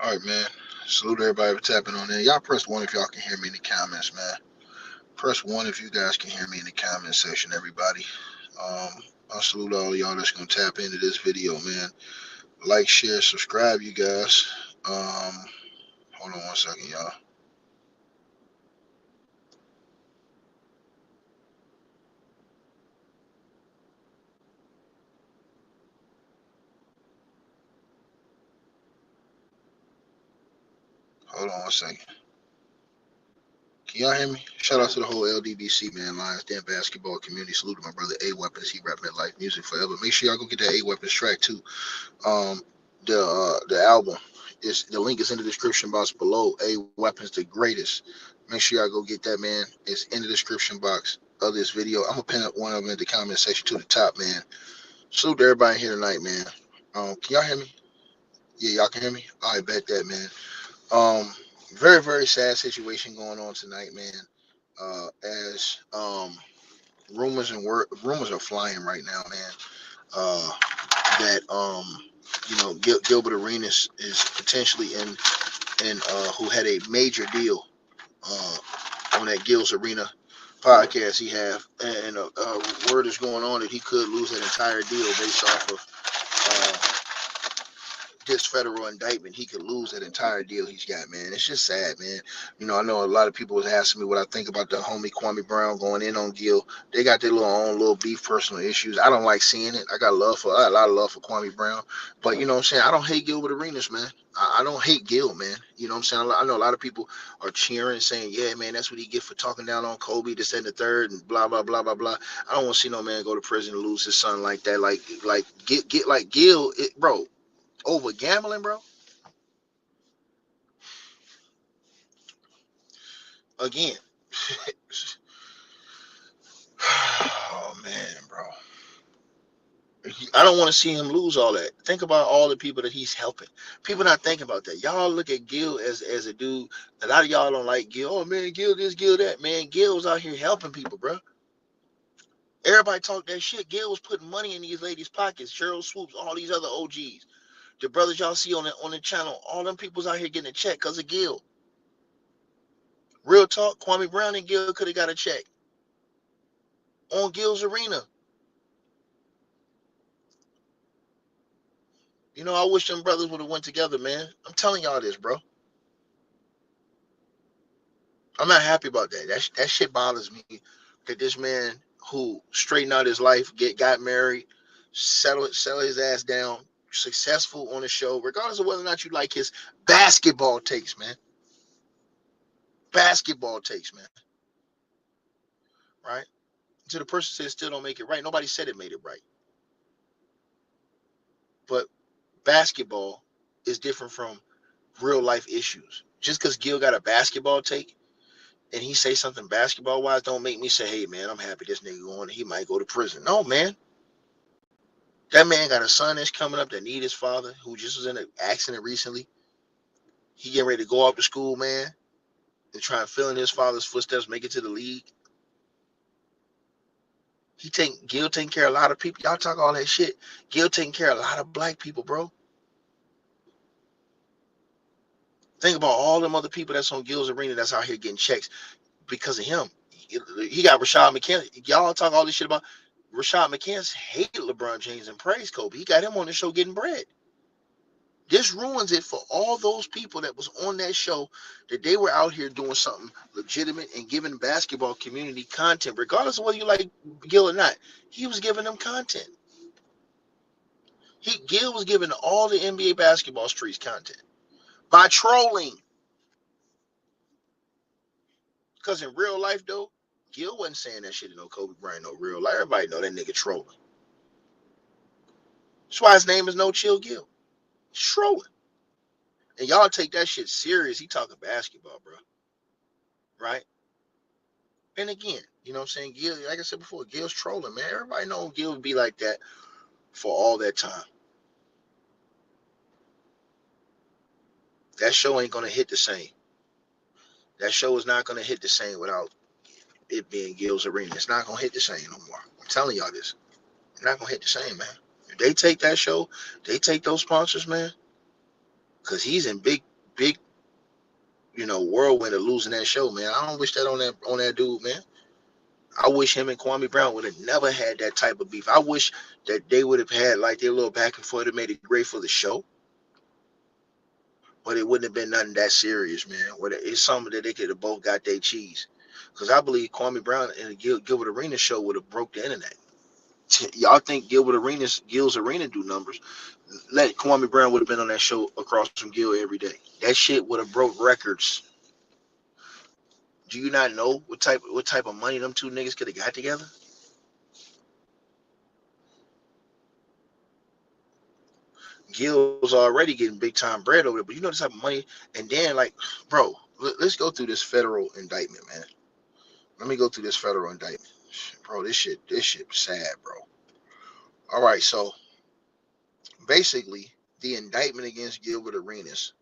All right, man. Salute everybody for tapping on there. Y'all press one if y'all can hear me in the comments, man. Press one if you guys can hear me in the comment section, everybody. I salute all y'all that's gonna tap into this video, man. Like, share, subscribe, you guys. Hold on one second, y'all. Hold on one second. Can y'all hear me? Shout out to the whole LDBC, man. Lions Den basketball community. Salute to my brother A Weapons. He rap life music forever. Make sure y'all go get that A Weapons track too. Um, the album is the link is in the description box below. A Weapons, the greatest. Make sure y'all go get that, man. It's in the description box of this video. I'm gonna pin up one of them in the comment section to the top, man. Salute to everybody here tonight, man. Can y'all hear me? Yeah, y'all can hear me. All right, bet that, man. Um, very sad situation going on tonight, man. As rumors are flying right now, man. Uh, that Gilbert Arenas is potentially in who had a major deal on that Gil'S Arena podcast he have, and word is going on that he could lose that entire deal based off of this federal indictment. He could lose that entire deal he's got, man. It's just sad, man. I know a lot of people was asking me what I think about the homie Kwame Brown going in on Gil. They got their own little beef, personal issues. I don't like seeing it. I got a lot of love for Kwame Brown, but you know what I'm saying. I don't hate Gilbert Arenas, man. I don't hate Gil, man. You know what I'm saying. I know a lot of people are cheering, saying, "Yeah, man, that's what he get for talking down on Kobe, this and the third, and blah blah blah blah blah." I don't want to see no man go to prison and lose his son like that. Like get like Gil, bro, over gambling, bro. Again, oh man, bro. I don't want to see him lose all that. Think about all the people that he's helping. People not thinking about that. Y'all look at Gil as a dude. A lot of y'all don't like Gil. Oh man, Gil this, Gil that. Man, Gil was out here helping people, bro. Everybody talk that shit. Gil was putting money in these ladies' pockets. Cheryl Swoops, all these other OGs. The brothers y'all see on the channel, all them people's out here getting a check because of Gil. Real talk, Kwame Brown and Gil could have got a check on Gil's Arena. I wish them brothers would have went together, man. I'm telling y'all this, bro. I'm not happy about that. That shit bothers me. That this man who straightened out his life, got married, settle his ass down, successful on the show, regardless of whether or not you like his basketball takes, man. Basketball takes, man. Right? So the person said still don't make it right. Nobody said it made it right. But basketball is different from real life issues. Just because Gil got a basketball take and he say something basketball wise, don't make me say, hey man, I'm happy this nigga going. He might go to prison. No, man. That man got a son that's coming up that need his father, who just was in an accident recently. He getting ready to go off to school, man, and try and fill in his father's footsteps, make it to the league. Gil taking care of a lot of people. Y'all talk all that shit. Gil taking care of a lot of black people, bro. Think about all them other people that's on Gil's Arena that's out here getting checks because of him. He got Rashad McCants. Y'all talk all this shit about Rashad McCants hated LeBron James and praised Kobe. He got him on the show getting bread. This ruins it for all those people that was on that show, that they were out here doing something legitimate and giving basketball community content, regardless of whether you like Gil or not. He was giving them content. Gil was giving all the NBA basketball streets content by trolling. Because in real life, though, Gil wasn't saying that shit to no Kobe Bryant, no real life. Everybody know that nigga trolling. That's why his name is No Chill Gil. He's trolling. And y'all take that shit serious. He talking basketball, bro. Right? And again, you know what I'm saying? Gil, like I said before, Gil's trolling, man. Everybody know Gil would be like that for all that time. That show ain't gonna hit the same. That show is not gonna hit the same without it being Gil's Arena. It's not gonna hit the same no more. I'm telling y'all this. It's not gonna hit the same, man. If they take that show, they take those sponsors, man. Cause he's in big big, whirlwind of losing that show, man. I don't wish that on that dude, man. I wish him and Kwame Brown would have never had that type of beef. I wish that they would have had like their little back and forth that made it great for the show, but it wouldn't have been nothing that serious, man. It's something that they could have both got their cheese. Because I believe Kwame Brown and the Gilbert Arenas show would have broke the internet. Y'all think Gil's Arena do numbers? Let Kwame Brown would have been on that show across from Gil every day. That shit would have broke records. Do you not know what type of money them two niggas could have got together? Gil's already getting big time bread over there, but you know the type of money. And then like, bro, let's go through this federal indictment, man. Let me go through this federal indictment, bro. This shit sad, bro. All right, so basically, the indictment against Gilbert Arenas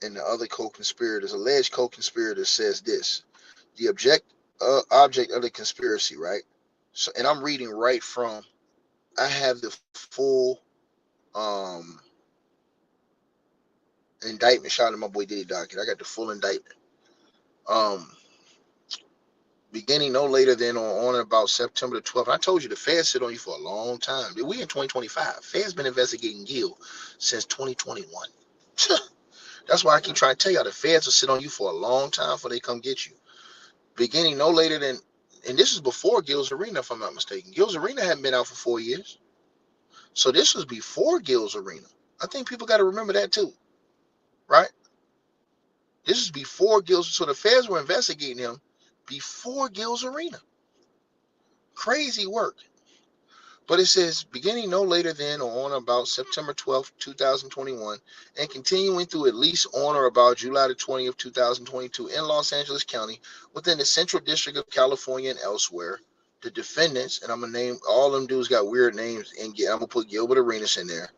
and the other co-conspirators, alleged co-conspirators, says this: the object of the conspiracy, right? So, and I'm reading right from. I have the full um indictment. Shout out to my boy Diddy Docket. I got the full indictment. Um, beginning no later than on and about September the 12th. I told you the Feds sit on you for a long time. We in 2025. Feds been investigating Gil since 2021. That's why I keep trying to tell y'all the Feds will sit on you for a long time before they come get you. Beginning no later than, and this is before Gil's Arena, if I'm not mistaken. Gil's Arena hadn't been out for 4 years. So this was before Gil's Arena. I think people got to remember that too, right? This is before Gil's. So the Feds were investigating him before Gil's Arena. Crazy work. But it says beginning no later than or on about September 12th, 2021, and continuing through at least on or about July the 20th, 2022 in Los Angeles County within the Central District of California and elsewhere, the defendants, and I'm going to name all them dudes got weird names, and I'm going to put Gilbert Arenas in there,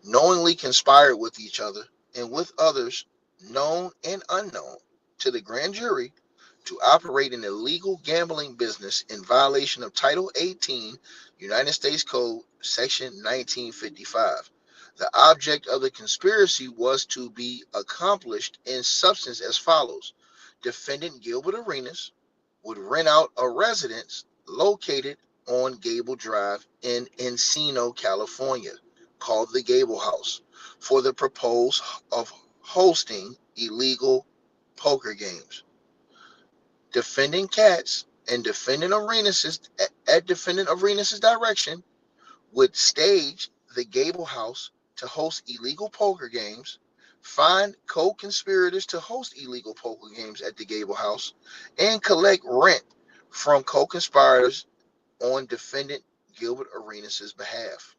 knowingly conspired with each other and with others, known and unknown, to the grand jury to operate an illegal gambling business in violation of Title 18, United States Code, Section 1955. The object of the conspiracy was to be accomplished in substance as follows. Defendant Gilbert Arenas would rent out a residence located on Gable Drive in Encino, California, called the Gable House, for the purpose of hosting illegal poker games. Defendant Katz and Defendant Arenas' direction would stage the Gable House to host illegal poker games, find co-conspirators to host illegal poker games at the Gable House, and collect rent from co-conspirators on defendant Gilbert Arenas' behalf.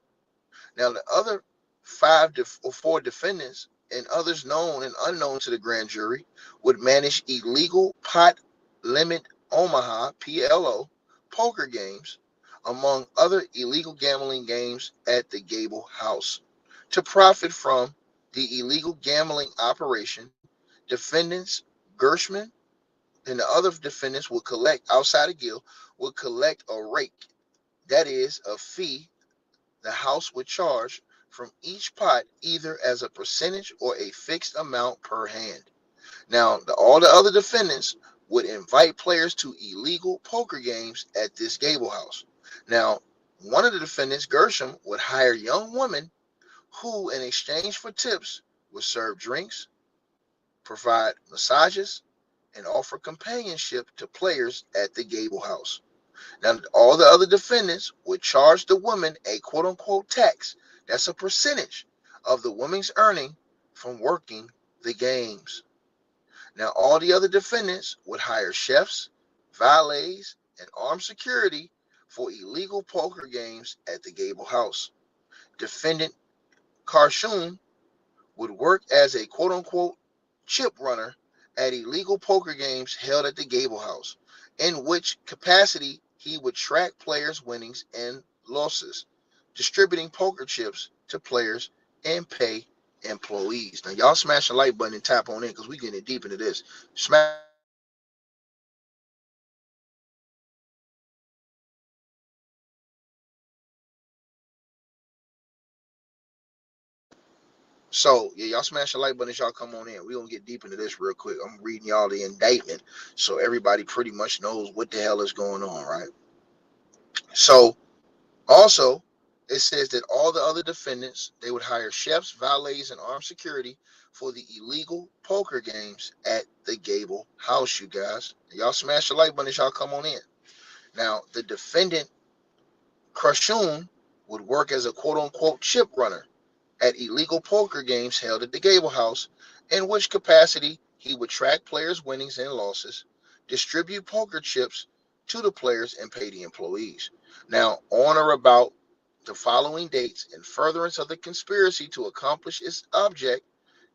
Now, the other four defendants and others known and unknown to the grand jury would manage illegal pot limit Omaha PLO poker games, among other illegal gambling games at the Gable House. To profit from the illegal gambling operation, defendants Gershman and the other defendants would collect, outside of Gil, would collect a rake, that is, a fee the house would charge from each pot, either as a percentage or a fixed amount per hand. Now, all the other defendants would invite players to illegal poker games at this Gable House. Now, one of the defendants, Gershom, would hire young women who, in exchange for tips, would serve drinks, provide massages, and offer companionship to players at the Gable House. Now, all the other defendants would charge the woman a quote unquote tax. That's a percentage of the woman's earning from working the games. Now, all the other defendants would hire chefs, valets, and armed security for illegal poker games at the Gable House. Defendant Karshun would work as a quote unquote chip runner at illegal poker games held at the Gable House, in which capacity he would track players' winnings and losses, distributing poker chips to players and pay employees. Now, y'all smash the like button and tap on in because we getting deep into this. Smash. So yeah, y'all smash the like button as y'all come on in. We're gonna get deep into this real quick. I'm reading y'all the indictment so everybody pretty much knows what the hell is going on, right? So also, it says that all the other defendants, they would hire chefs, valets, and armed security for the illegal poker games at the Gable house, you guys. Y'all smash the like button as y'all come on in. Now, the defendant, Krashun, would work as a quote-unquote chip runner at illegal poker games held at the Gable house, in which capacity he would track players' winnings and losses, distribute poker chips to the players, and pay the employees. Now, on or about the following dates, in furtherance of the conspiracy to accomplish its object,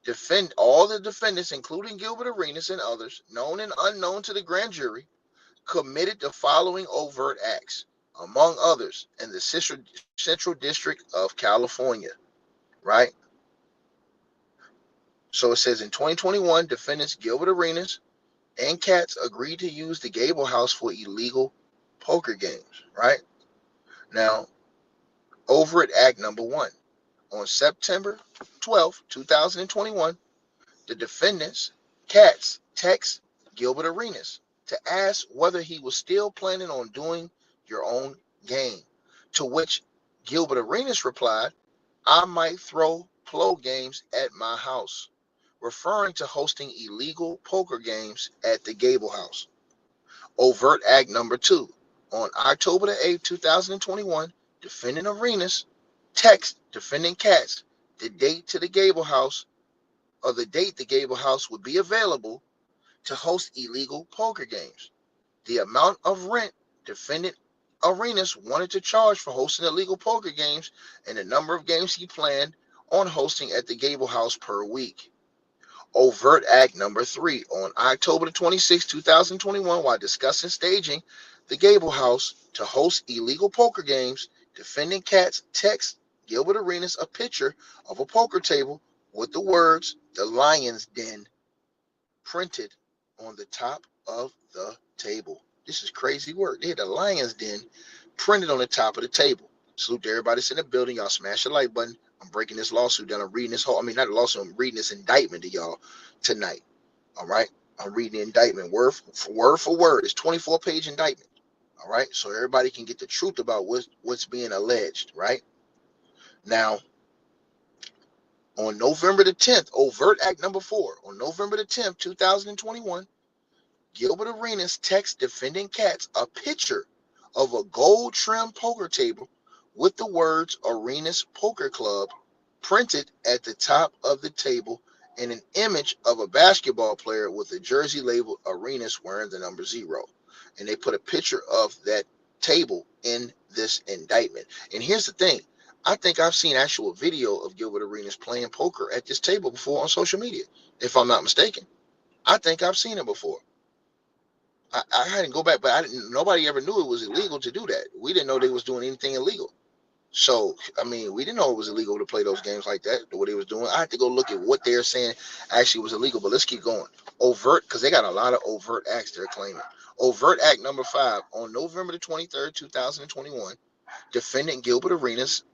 defend all the defendants, including Gilbert Arenas and others, known and unknown to the grand jury, committed the following overt acts, among others, in the Central District of California, right? So it says in 2021, defendants Gilbert Arenas and Katz agreed to use the Gable house for illegal poker games, right? Now, Overt Act number 1. On September 12, 2021, the defendants, Katz, text Gilbert Arenas to ask whether he was still planning on doing your own game, to which Gilbert Arenas replied, I might throw Plo games at my house, referring to hosting illegal poker games at the Gable house. Overt Act number 2. On October the 8th, 2021, defendant Arenas text defendant Katz the date to the Gable house or the date the Gable house would be available to host illegal poker games. The amount of rent defendant Arenas wanted to charge for hosting illegal poker games, and the number of games he planned on hosting at the Gable house per week. Overt Act number 3. On October the 26th, 2021, while discussing staging the Gable house to host illegal poker games, defendant Katz texts Gilbert Arenas a picture of a poker table with the words "The Lion's Den" printed on the top of the table. This is crazy work. They had the Lion's Den printed on the top of the table. Salute to everybody that's in the building. Y'all smash the like button. I'm breaking this lawsuit down. I'm reading this whole, I mean, not a lawsuit, I'm reading this indictment to y'all tonight. All right. I'm reading the indictment word for word. It's 24-page indictment. All right. So everybody can get the truth about what's being alleged. Right. Now, on November the 10th, Overt Act number 4, on November the 10th, 2021, Gilbert Arenas texts defendant Katz a picture of a gold trimmed poker table with the words Arenas Poker Club printed at the top of the table and an image of a basketball player with a jersey labeled Arenas wearing the number 0. And they put a picture of that table in this indictment. And here's the thing. I think I've seen actual video of Gilbert Arenas playing poker at this table before on social media, if I'm not mistaken. I think I've seen it before. I had to go back, but I didn't. Nobody ever knew it was illegal to do that. We didn't know they was doing anything illegal. So I mean, we didn't know it was illegal to play those games like that. What they was doing, I had to go look at what they're saying actually was illegal. But let's keep going. Overt, because they got a lot of overt acts they're claiming. Overt Act number 5, on November the 23rd, 2021, defendant Gilbert Arenas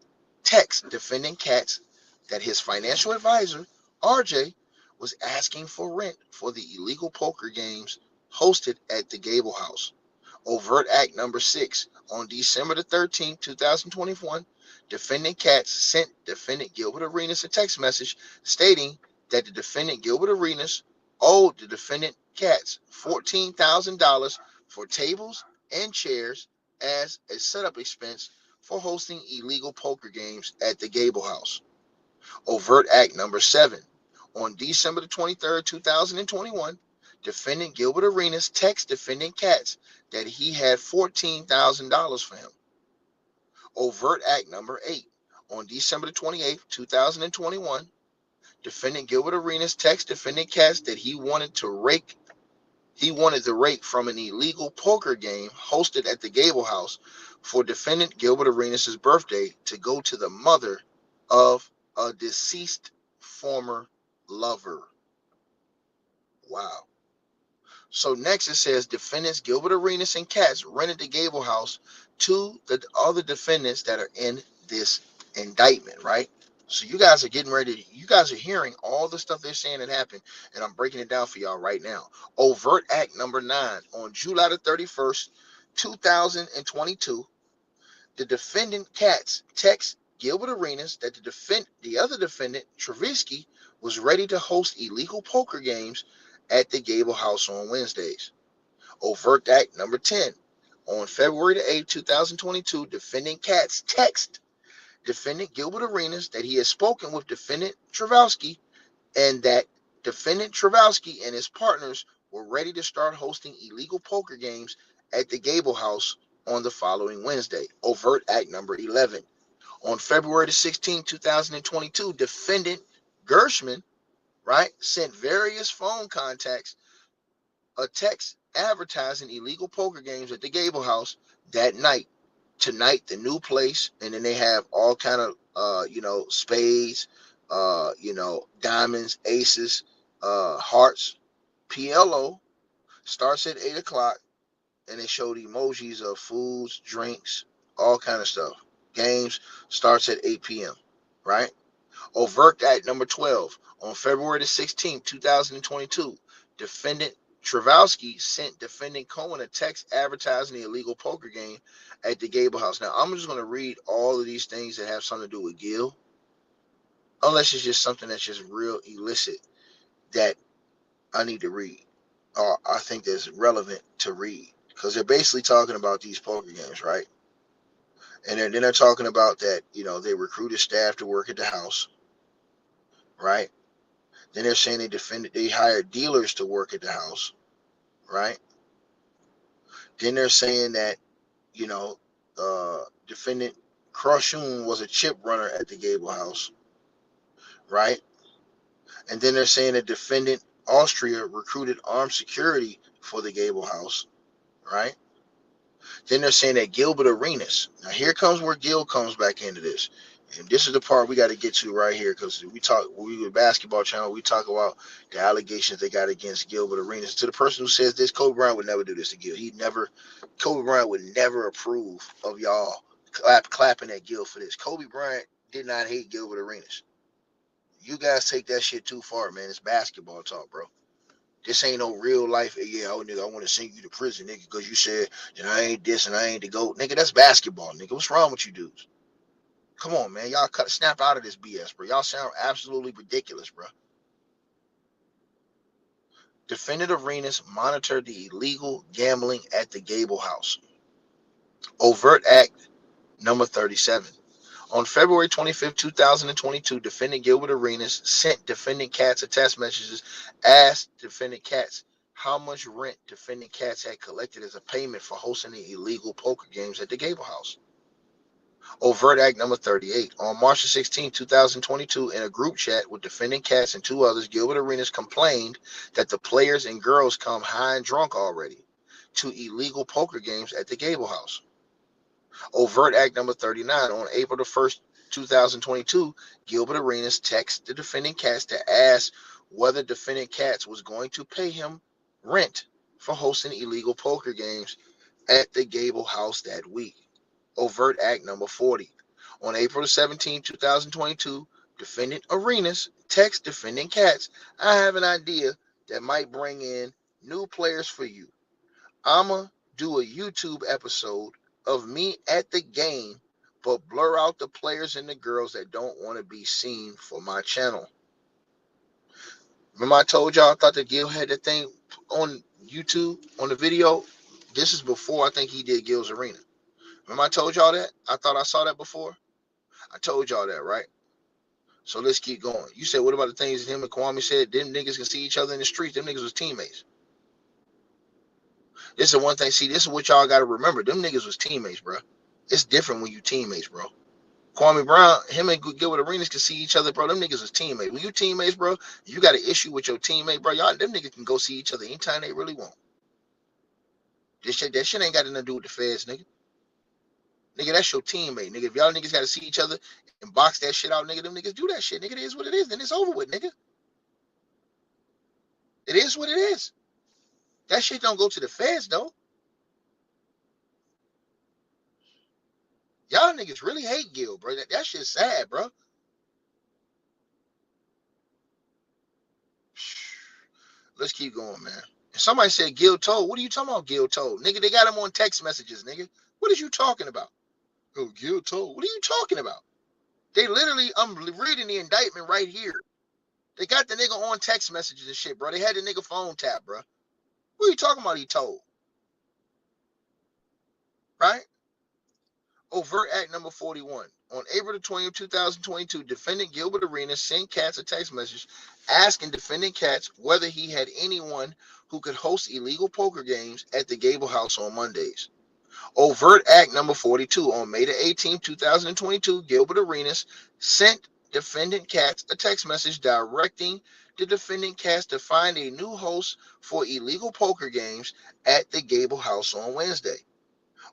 text defendant Katz that his financial advisor, RJ, was asking for rent for the illegal poker games hosted at the Gable house. Overt Act number 6. On December the 13th, 2021, defendant Katz sent defendant Gilbert Arenas a text message stating that the defendant Gilbert Arenas owed the defendant Katz $14,000 for tables and chairs as a setup expense for hosting illegal poker games at the Gable house. Overt Act number 7. On December the 23rd, 2021, defendant Gilbert Arenas texted defendant Katz that he had $14,000 for him. Overt Act number 8. On December the 28th, 2021, defendant Gilbert Arenas texted defendant Katz that he wanted the rake from an illegal poker game hosted at the Gable house for defendant Gilbert Arenas' birthday to go to the mother of a deceased former lover. Wow. So next it says defendants Gilbert Arenas and Katz rented the Gable house to the other defendants that are in this indictment, right? So you guys are getting ready. You guys are hearing all the stuff they're saying that happened, and I'm breaking it down for y'all right now. Overt Act number 9 on July the 31st, 2022. The defendant Katz text Gilbert Arenas that the other defendant, Trevisky, was ready to host illegal poker games at the Gable House on Wednesdays. Overt Act number 10. On February the 8th, 2022, defendant Katz text defendant Gilbert Arenas that he has spoken with defendant Trevowski and that defendant Trevowski and his partners were ready to start hosting illegal poker games at the Gable House on the following Wednesday. Overt Act number 11. On February 16, 2022, defendant Gershman, right, sent various phone contacts a text advertising illegal poker games at the Gable House that night. Tonight, the new place, and then they have all kind of spades, diamonds, aces, hearts. PLO starts at 8 o'clock, and they show the emojis of foods, drinks, all kind of stuff. Games starts at 8 p.m. Right? Overt Act number 12 on February the 16th, 2022. Defendant Trevowski sent defendant Cohen a text advertising the illegal poker game at the Gable House. Now, I'm just going to read all of these things that have something to do with Gil, unless it's just something that's just real illicit that I need to read, or I think that's relevant to read, because they're basically talking about these poker games, right? And then they're talking about that, they recruited staff to work at the house, right? Then they're saying they hired dealers to work at the house, right? Then they're saying that, defendant Kroshun was a chip runner at the Gable House, right? And then they're saying that defendant Austria recruited armed security for the Gable House, right? Then they're saying that Gilbert Arenas. Now here comes where Gil comes back into this. And this is the part we got to get to right here, because we were basketball channel, we talk about the allegations they got against Gilbert Arenas. To the person who says this, Kobe Bryant would never do this to Gil. Kobe Bryant would never approve of y'all clapping at Gil for this. Kobe Bryant did not hate Gilbert Arenas. You guys take that shit too far, man. It's basketball talk, bro. This ain't no real life. Yeah, nigga, I want to send you to prison, nigga, because you said that I ain't this and I ain't the GOAT. Nigga, that's basketball, nigga. What's wrong with you dudes? Come on, man. Y'all snap out of this BS, bro. Y'all sound absolutely ridiculous, bro. Defendant Arenas monitored the illegal gambling at the Gable House. Overt Act number 37. On February 25th, 2022, defendant Gilbert Arenas sent defendant Katz a text messages, asked defendant Katz how much rent defendant Katz had collected as a payment for hosting the illegal poker games at the Gable House. Overt Act number 38. On March 16, 2022, in a group chat with defendant Katz and two others, Gilbert Arenas complained that the players and girls come high and drunk already to illegal poker games at the Gable House. Overt Act number 39. On April the 1st, 2022, Gilbert Arenas texted the defendant Katz to ask whether defendant Katz was going to pay him rent for hosting illegal poker games at the Gable House that week. Overt Act number 40. On April 17, 2022, defendant Arenas text defendant Katz, I have an idea that might bring in new players for you. I'ma do a YouTube episode of me at the game, but blur out the players and the girls that don't want to be seen for my channel. Remember I told y'all I thought that Gil had that thing on YouTube, on the video? This is before I think he did Gil's Arena. Remember I told y'all that? I thought I saw that before. I told y'all that, right? So let's keep going. You said, what about the things that him and Kwame said? Them niggas can see each other in the streets. Them niggas was teammates. This is one thing. See, this is what y'all got to remember. Them niggas was teammates, bro. It's different when you teammates, bro. Kwame Brown, him and Gilbert Arenas can see each other, bro. Them niggas was teammates. When you teammates, bro, you got an issue with your teammate, bro. Y'all, them niggas can go see each other anytime they really want. That shit ain't got nothing to do with the feds, nigga. Nigga, that's your teammate, nigga. If y'all niggas got to see each other and box that shit out, nigga, them niggas do that shit, nigga. It is what it is. Then it's over with, nigga. It is what it is. That shit don't go to the feds, though. Y'all niggas really hate Gil, bro. That shit's sad, bro. Let's keep going, man. And somebody said Gil told. What are you talking about, Gil told? Nigga, they got him on text messages, nigga. What is you talking about? Oh, Gil told. What are you talking about? They literally, I'm reading the indictment right here. They got the nigga on text messages and shit, bro. They had the nigga phone tap, bro. What are you talking about? He told. Right? Overt Act number 41. On April 20th, 2022, defendant Gilbert Arenas sent Katz a text message asking defendant Katz whether he had anyone who could host illegal poker games at the Gable House on Mondays. Overt Act number 42. On May 18th, 2022, Gilbert Arenas sent defendant Katz a text message directing the defendant Katz to find a new host for illegal poker games at the Gable House on Wednesday.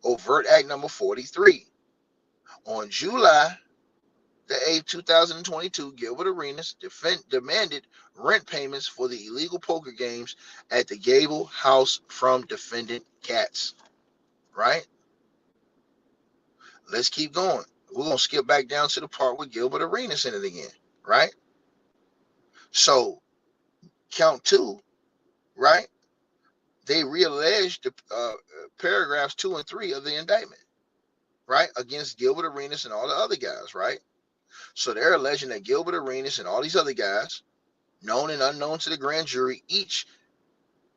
Overt Act number 43. On July the 8th, 2022, Gilbert Arenas demanded rent payments for the illegal poker games at the Gable House from defendant Katz. Right? Let's keep going. We're going to skip back down to the part with Gilbert Arenas in it again. Right? So, count two, right? They realleged the paragraphs 2 and 3 of the indictment, right? Against Gilbert Arenas and all the other guys, right? So they're alleging that Gilbert Arenas and all these other guys, known and unknown to the grand jury, each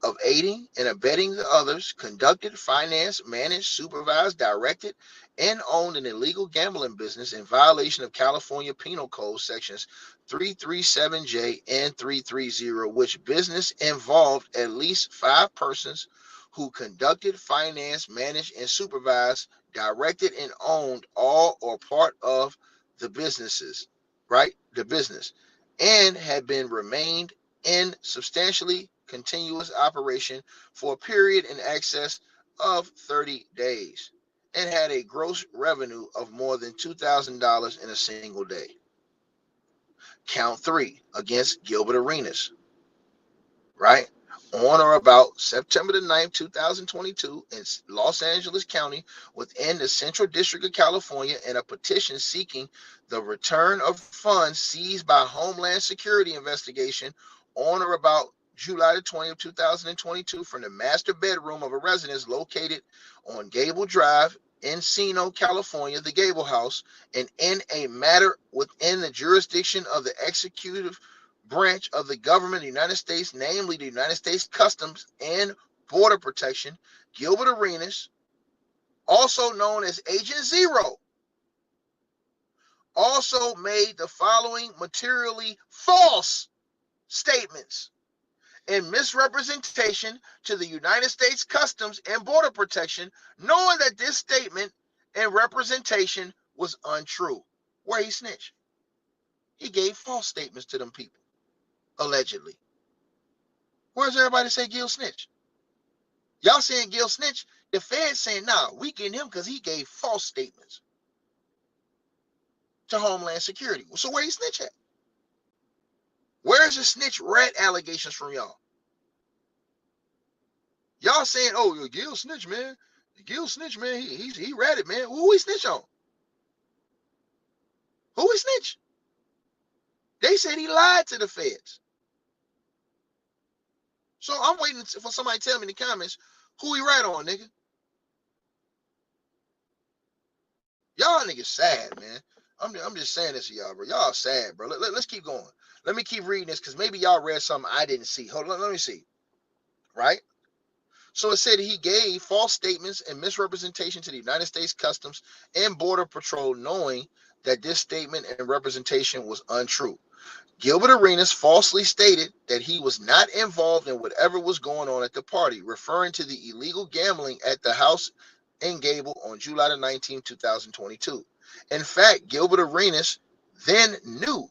of aiding and abetting the others, conducted, financed, managed, supervised, directed, and owned an illegal gambling business in violation of California Penal Code sections 337J and 330, which business involved at least 5 persons who conducted, financed, managed, and supervised, directed, and owned all or part of the businesses, right? The business, and had been remained in substantially continuous operation for a period in excess of 30 days and had a gross revenue of more than $2,000 in a single day. Count 3 against Gilbert Arenas, right? On or about September the 9th, 2022, in Los Angeles County, within the Central District of California, in a petition seeking the return of funds seized by Homeland Security investigation on or about July the 20th, 2022, from the master bedroom of a residence located on Gable Drive, Encino, California, the Gable House, and in a matter within the jurisdiction of the executive branch of the government of the United States, namely the United States Customs and Border Protection, Gilbert Arenas, also known as Agent Zero, also made the following materially false statements in misrepresentation to the United States Customs and Border Protection, knowing that this statement and representation was untrue. Where he snitched? He gave false statements to them people, allegedly. Where's everybody say Gil snitch? Y'all saying Gil snitch? The Fed saying, nah, we getting him because he gave false statements to Homeland Security. So where he snitch at? Where's the snitch rat allegations from y'all? Y'all saying, oh, Gil snitch, man. Gil snitch, man. He ratted, man. Who he snitch on? Who he snitch? They said he lied to the feds. So I'm waiting for somebody to tell me in the comments who he rat on, nigga. Y'all niggas sad, man. I'm just saying this to y'all, bro. Y'all sad, bro. Let's keep going. Let me keep reading this because maybe y'all read something I didn't see. Hold on, let me see. Right? So it said he gave false statements and misrepresentation to the United States Customs and Border Patrol, knowing that this statement and representation was untrue. Gilbert Arenas falsely stated that he was not involved in whatever was going on at the party, referring to the illegal gambling at the house in Gable on July the 19th, 2022. In fact, Gilbert Arenas then knew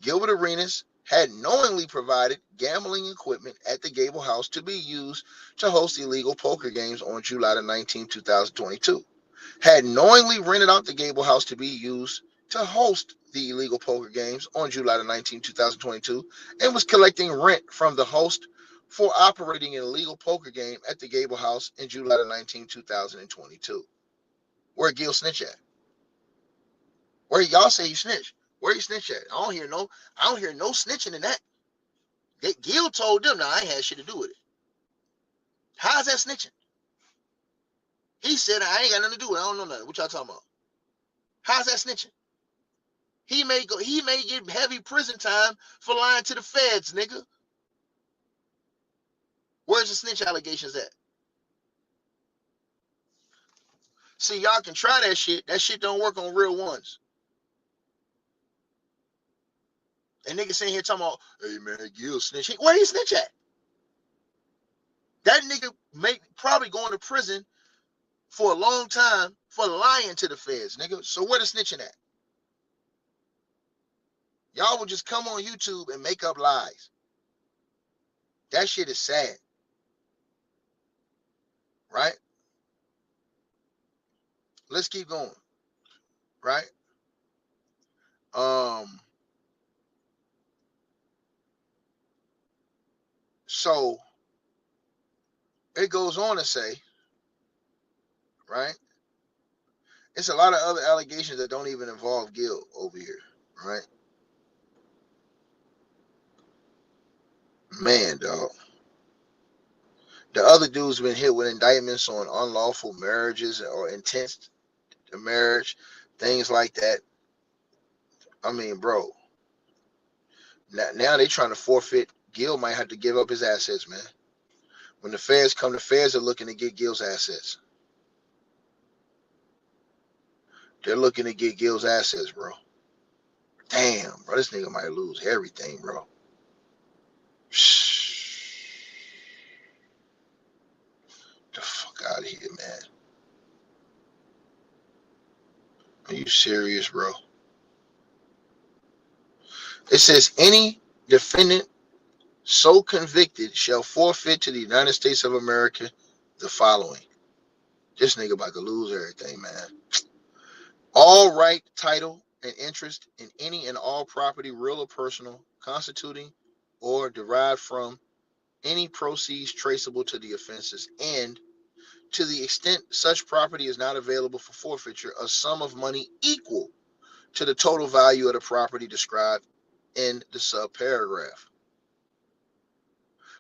Gilbert Arenas had knowingly provided gambling equipment at the Gable House to be used to host illegal poker games on July the 19th, 2022. Had knowingly rented out the Gable House to be used to host the illegal poker games on July the 19th, 2022, and was collecting rent from the host for operating an illegal poker game at the Gable House in July the 19th, 2022. Where Gil snitch at? Where y'all say he snitch? Where he snitch at? I don't hear no snitching in that. Gil told them, "Now I ain't had shit to do with it." How's that snitching? He said, "I ain't got nothing to do with it. I don't know nothing. What y'all talking about?" How's that snitching? He may get heavy prison time for lying to the feds, nigga. Where's the snitch allegations at? See, y'all can try that shit. That shit don't work on real ones. And niggas sitting here talking about, "Hey man, Gil snitch." Where he snitch at? That nigga probably going to prison for a long time for lying to the feds, nigga. So where the snitching at? Y'all will just come on YouTube and make up lies. That shit is sad. Right? Let's keep going. Right? So it goes on to say, right? It's a lot of other allegations that don't even involve Gil over here, right? Man, dog. The other dude's been hit with indictments on unlawful marriages or intent to marriage, things like that. I mean, bro. Now they trying to forfeit. Gil might have to give up his assets, man. When the feds come, the feds are looking to get Gil's assets. They're looking to get Gil's assets, bro. Damn, bro, this nigga might lose everything, bro. The fuck out of here, man. Are you serious, bro? It says any defendant so convicted shall forfeit to the United States of America the following. This nigga about to lose everything, man. All right, title, and interest in any and all property, real or personal, constituting or derived from any proceeds traceable to the offenses, and to the extent such property is not available for forfeiture, a sum of money equal to the total value of the property described in the subparagraph.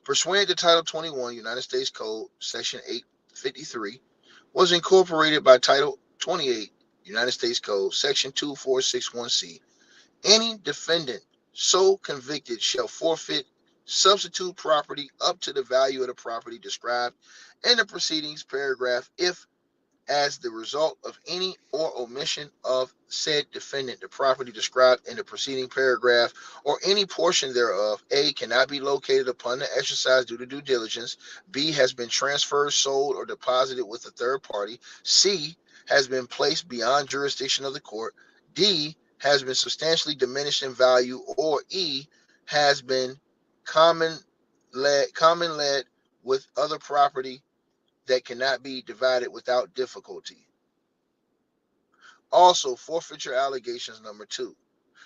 Pursuant to Title 21, United States Code, Section 853, was incorporated by Title 28, United States Code, Section 2461C. Any defendant so convicted shall forfeit substitute property up to the value of the property described in the proceedings paragraph if, as the result of any or omission of said defendant, the property described in the preceding paragraph or any portion thereof, A, cannot be located upon the exercise due to due diligence, B, has been transferred, sold, or deposited with a third party, C, has been placed beyond jurisdiction of the court, D, has been substantially diminished in value, or E, has been common led with other property that cannot be divided without difficulty. Also, forfeiture allegations number 2.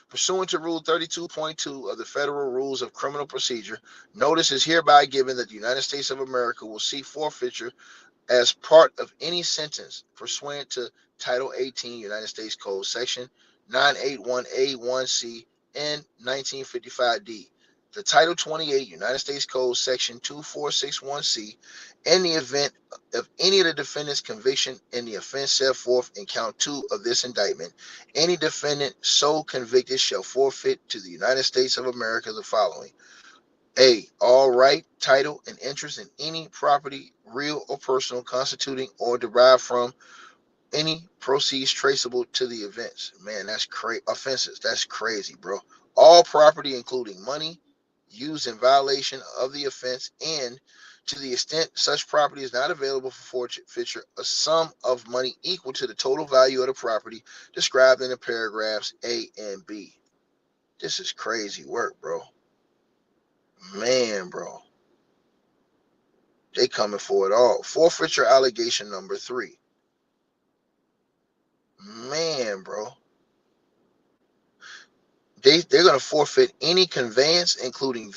Pursuant to Rule 32.2 of the Federal Rules of Criminal Procedure, notice is hereby given that the United States of America will seek forfeiture as part of any sentence pursuant to Title 18 United States Code, Section 981A1C and 1955D. The Title 28 United States Code, Section 2461C, in the event of any of the defendant's conviction in the offense set forth in count 2 of this indictment, any defendant so convicted shall forfeit to the United States of America the following. A, all right, title, and interest in any property, real or personal, constituting or derived from any proceeds traceable to the events. Man, that's offenses. That's crazy, bro. All property, including money, used in violation of the offense, and to the extent such property is not available for forfeiture, a sum of money equal to the total value of the property described in the paragraphs A and B. This is crazy work, bro. Man, bro. They coming for it all. Forfeiture allegation number 3. Man, bro. They're going to forfeit any conveyance, including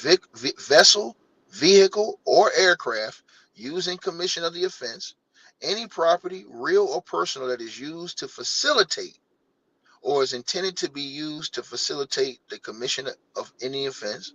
vessel, vehicle, or aircraft used in commission of the offense, any property, real or personal, that is used to facilitate or is intended to be used to facilitate the commission of any offense,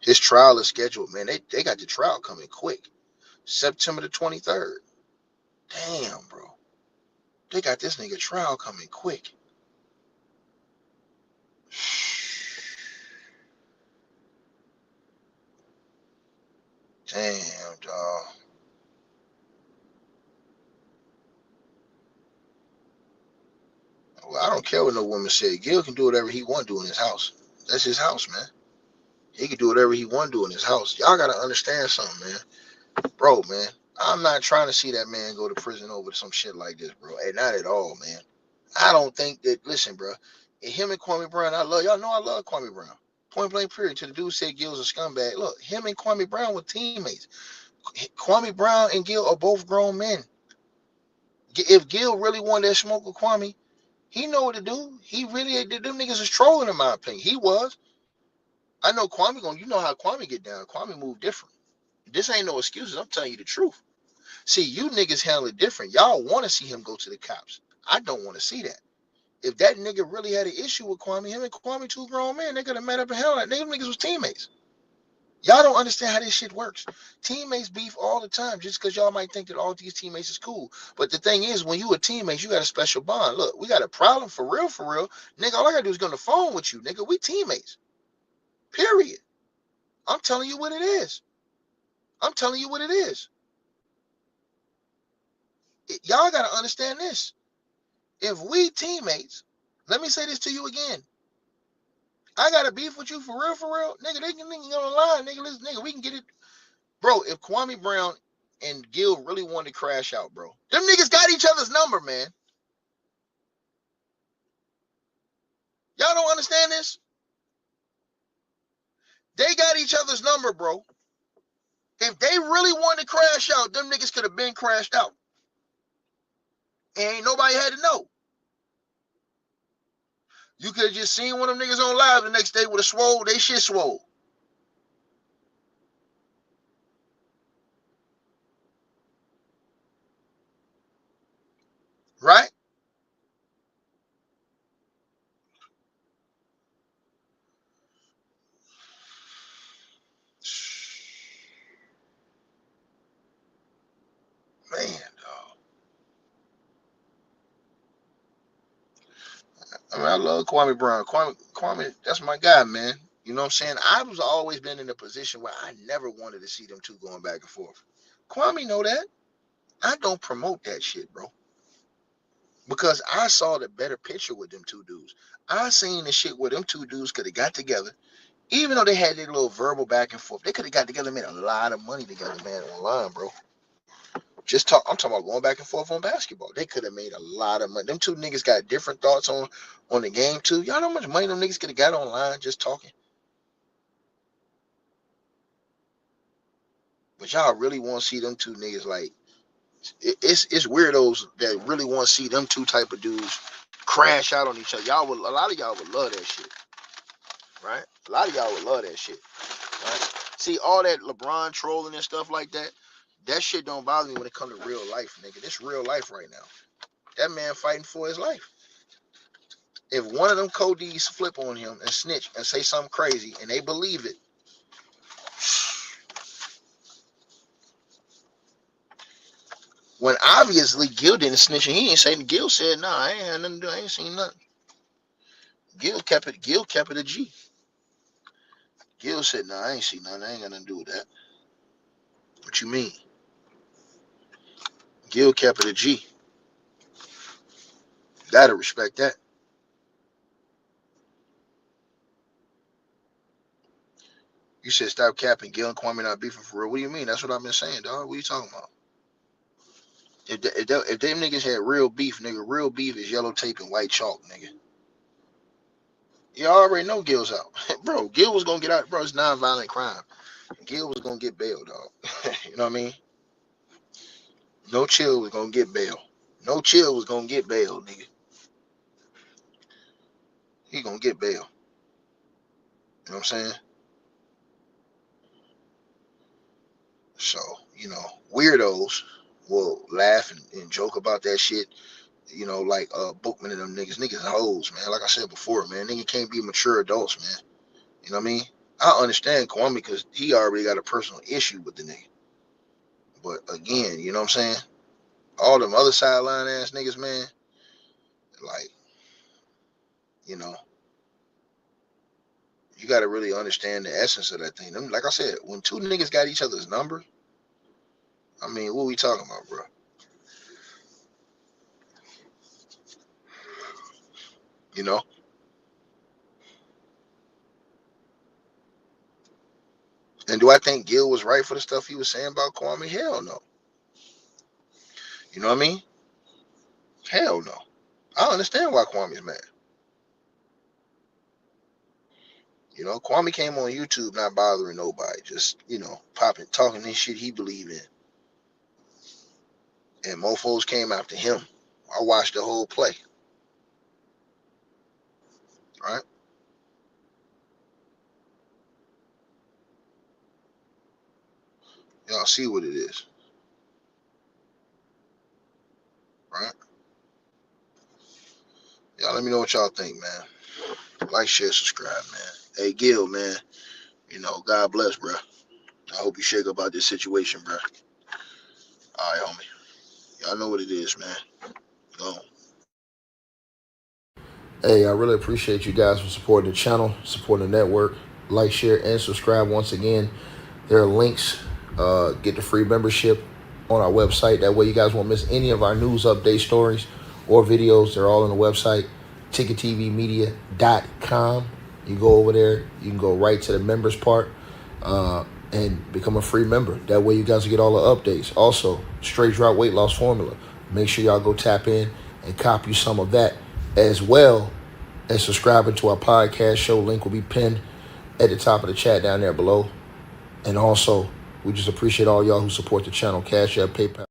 His trial is scheduled, man. They got the trial coming quick. September the 23rd. Damn, bro. They got this nigga trial coming quick. Damn, dog. Well, I don't care what no woman said. Gil can do whatever he want to do in his house. That's his house, man. He can do whatever he want to do in his house. Y'all gotta understand something, man. Bro, man. I'm not trying to see that man go to prison over some shit like this, bro. Hey, not at all, man. I don't think that. Listen, bro. Him and Kwame Brown, I love y'all. Know I love Kwame Brown. Point blank period. To the dude said Gil's a scumbag. Look, him and Kwame Brown were teammates. Kwame Brown and Gil are both grown men. If Gil really wanted that smoke with Kwame, he know what to do. He really, them niggas is trolling in my opinion. He was. I know Kwame you know how Kwame get down. Kwame move different. This ain't no excuses. I'm telling you the truth. See, you niggas handle it different. Y'all want to see him go to the cops. I don't want to see that. If that nigga really had an issue with Kwame, him and Kwame two grown men, they could have met up in hell. Them niggas was teammates. Y'all don't understand how this shit works. Teammates beef all the time just because y'all might think that all these teammates is cool. But the thing is, when you a teammate, you got a special bond. Look, we got a problem for real, for real. Nigga, all I gotta do is get on the phone with you. Nigga, we teammates. Period. I'm telling you what it is. I'm telling you what it is. Y'all gotta understand this. If we teammates, let me say this to you again. I got a beef with you for real. Nigga, they can get on the line. Nigga, listen, nigga, we can get it. Bro, if Kwame Brown and Gil really wanted to crash out, bro, them niggas got each other's number, man. Y'all don't understand this? They got each other's number, bro. If they really wanted to crash out, them niggas could have been crashed out. And ain't nobody had to know. You could have just seen one of them niggas on live the next day with a swole, they shit swole. Right? Man, dog. I mean, I love Kwame Brown. Kwame, that's my guy, man. You know what I'm saying? I was always been in a position where I never wanted to see them two going back and forth. Kwame know that. I don't promote that shit, bro. Because I saw the better picture with them two dudes. I seen the shit where them two dudes could have got together. Even though they had their little verbal back and forth, they could have got together and made a lot of money together, man, online, bro. I'm talking about going back and forth on basketball. They could have made a lot of money. Them two niggas got different thoughts on the game too. Y'all know how much money them niggas could have got online just talking. But y'all really want to see them two niggas like it's weirdos that really want to see them two type of dudes crash out on each other. A lot of y'all would love that shit, right? A lot of y'all would love that shit, right? See all that LeBron trolling and stuff like that. That shit don't bother me when it comes to real life, nigga. This real life right now. That man fighting for his life. If one of them Codees flip on him and snitch and say something crazy and they believe it, when obviously Gil didn't snitch and he ain't saying Gil said, nah, I ain't had nothing to do. I ain't seen nothing. Gil kept it a G. Gil said, nah, I ain't seen nothing. I ain't got nothing to do with that. What you mean? Gil kept it a G. Gotta respect that. You said stop capping. Gil and Kwame not beefing for real. What do you mean? That's what I've been saying, dog. What are you talking about? If them niggas had real beef, nigga, real beef is yellow tape and white chalk, nigga. You already know Gil's out. Bro, Gil was gonna get out, bro. It's non-violent crime. Gil was gonna get bail, dog. You know what I mean? No chill was gonna get bail. No chill was gonna get bail, nigga. He gonna get bail. You know what I'm saying? So, weirdos will laugh and joke about that shit. Like Bookman and them niggas. Niggas hoes, man. Like I said before, man. Nigga can't be mature adults, man. You know what I mean? I understand Kwame because he already got a personal issue with the nigga. But again, you know what I'm saying? All them other sideline ass niggas, man, like, you know, you got to really understand the essence of that thing. Them, like I said, when two niggas got each other's number, I mean, what we talking about, bro? You know? And do I think Gil was right for the stuff he was saying about Kwame? Hell no. You know what I mean? Hell no. I understand why Kwame's mad. You know, Kwame came on YouTube not bothering nobody, just, you know, popping, talking this shit he believe in. And mofos came after him. I watched the whole play. Right? Y'all see what it is. Right? Y'all let me know what y'all think, man. Like, share, subscribe, man. Hey, Gil, man. You know, God bless, bro. I hope you shake up about this situation, bro. All right, homie. Y'all know what it is, man. Go on. Hey, I really appreciate you guys for supporting the channel, supporting the network. Like, share, and subscribe once again. There are links. Get the free membership on our website. That way you guys won't miss any of our news update stories or videos. They're all on the website, ticketvmedia.com. You go over there. You can go right to the members part and become a free member. That way you guys will get all the updates. Also, straight drop weight loss formula. Make sure y'all go tap in and copy some of that, as well as subscribing to our podcast show. Link will be pinned at the top of the chat down there below. And also, we just appreciate all y'all who support the channel. Cash App, PayPal.